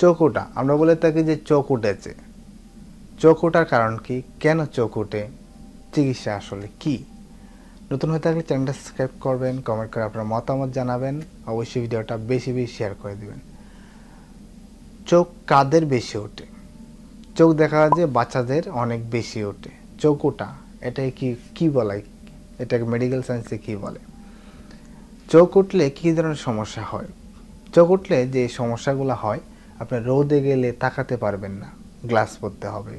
চোখ ওঠা, আমরা বলে থাকি যে চোখ উঠেছে। চোখ ওঠার কারণ কি, কেন চোখ ওঠে, চিকিৎসা আসলে কি? নতুন হয়ে থাকলে চ্যানেলটা সাবস্ক্রাইব করবেন, কমেন্ট করে আপনার মতামত জানাবেন, অবশ্যই ভিডিওটা বেশি বেশি শেয়ার করে দিবেন। চোখ কাদের বেশি ওঠে? চোখ দেখা যায় যে বাচ্চাদের অনেক বেশি ওঠে। চোখ ওঠা এটাকে কি বলে, এটাকে মেডিকেল সায়েন্সে কি বলে? চোখ উঠলে কী ধরনের সমস্যা হয়? চোখ উঠলে যে সমস্যাগুলো হয়, আপনার রোদে গেলে তাকাতে পারবেন না, গ্লাস পরতে হবে,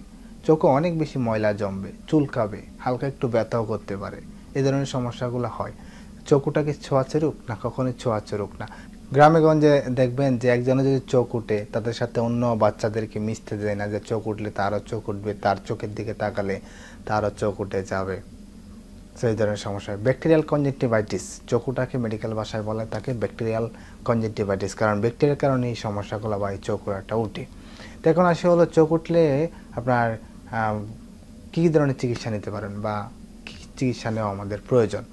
চোখে অনেক বেশি ময়লা জমবে, চুলকাবে, হালকা একটু ব্যথাও করতে পারে, এই ধরনের সমস্যাগুলো হয়। চোখ ওঠাকে ছোঁয়াচে রোগ না? কখনোই ছোঁয়াচে রোগ না। গ্রামে গঞ্জে দেখবেন যে একজনের যদি চোখ উঠে, তাদের সাথে অন্য বাচ্চাদেরকে মিশতে দেয় না, যে চোখ উঠলে তারও চোখ উঠবে, তার চোখের দিকে তাকালে তারও চোখ উঠে যাবে। সেই ধরনের সমস্যা। ব্যাকটেরিয়াল কনজেক্টিভাইটিস, চোখ ওঠাকে মেডিকেল ভাষায় বলে তাকে ব্যাকটেরিয়াল কনজেক্টিভাইটিস, কারণ ব্যাকটেরিয়ার কারণে এই সমস্যাগুলো বা এই চোখ ওঠাটা উঠে। তো এখন আসে হলো চোখ উঠলে আপনার কী ধরনের চিকিৎসা নিতে পারেন বা কী চিকিৎসা নেওয়া আমাদের প্রয়োজন।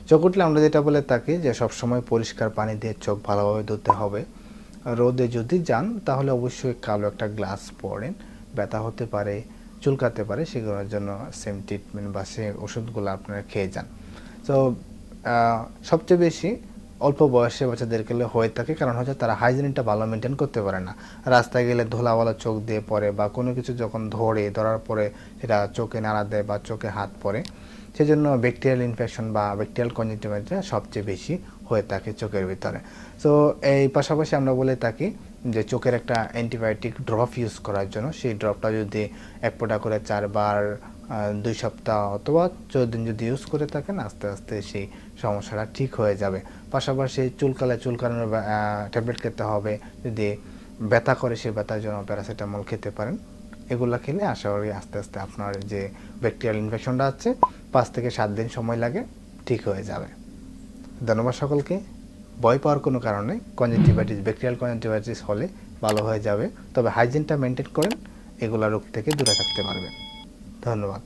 চোখ উঠলে আমরা যেটা বলে থাকি যে সবসময় পরিষ্কার পানি দিয়ে চোখ ভালোভাবে ধুতে হবে। রোদে যদি যান তাহলে অবশ্যই কালো একটা গ্লাস পরেন, ব্যথা হতে পারে, চুলকাতে পারে, সেগুলোর জন্য সেম ট্রিটমেন্ট বা সে ওষুধগুলো আপনারা খেয়ে যান। তো সবচেয়ে বেশি অল্প বয়সে বাচ্চাদেরকে হয়ে থাকে, কারণ হচ্ছে তারা হাইজিনটা ভালো মেনটেন করতে পারে না। রাস্তায় গেলে ধুলাওয়ালা চোখ দিয়ে পড়ে, বা কোনো কিছু যখন ধরার পরে সেটা চোখে নাড়া দেয় বা চোখে হাত পড়ে, সেজন্য ব্যাকটেরিয়াল ইনফেকশন বা ব্যাকটেরিয়াল কনজেক্টিভাইটিস সবচেয়ে বেশি হয়ে থাকে চোখের ভিতরে। তো এই পাশাপাশি আমরা বলে থাকি যে চোখের একটা অ্যান্টিবায়োটিক ড্রপ ইউজ করার জন্য, সেই ড্রপটা যদি 1 ফোঁটা করে 4 বার 2 সপ্তাহ অথবা 14 দিন যদি ইউজ করে থাকেন, আস্তে আস্তে সেই সমস্যাটা ঠিক হয়ে যাবে। পাশাপাশি চুলকানোর ট্যাবলেট খেতে হবে। যদি ব্যথা করে, সেই ব্যথার জন্য প্যারাসিটামল খেতে পারেন। এগুলো খেলে আশা করি আস্তে আস্তে আপনার যে ব্যাকটেরিয়াল ইনফেকশনটা আছে 5 থেকে 7 দিন সময় লাগে, ঠিক হয়ে যাবে। ধন্যবাদ সকলকে। ভয় পাওয়ার কোনো কারণ নেই। কনজেক্টিভাইটিস, ব্যাকটেরিয়াল কনজেক্টিভাইটিস হলে ভালো হয়ে যাবে, তবে হাইজিনটা মেনটেন করেন, এগুলা রোগ থেকে দূরে থাকতে পারবেন। ধন্যবাদ।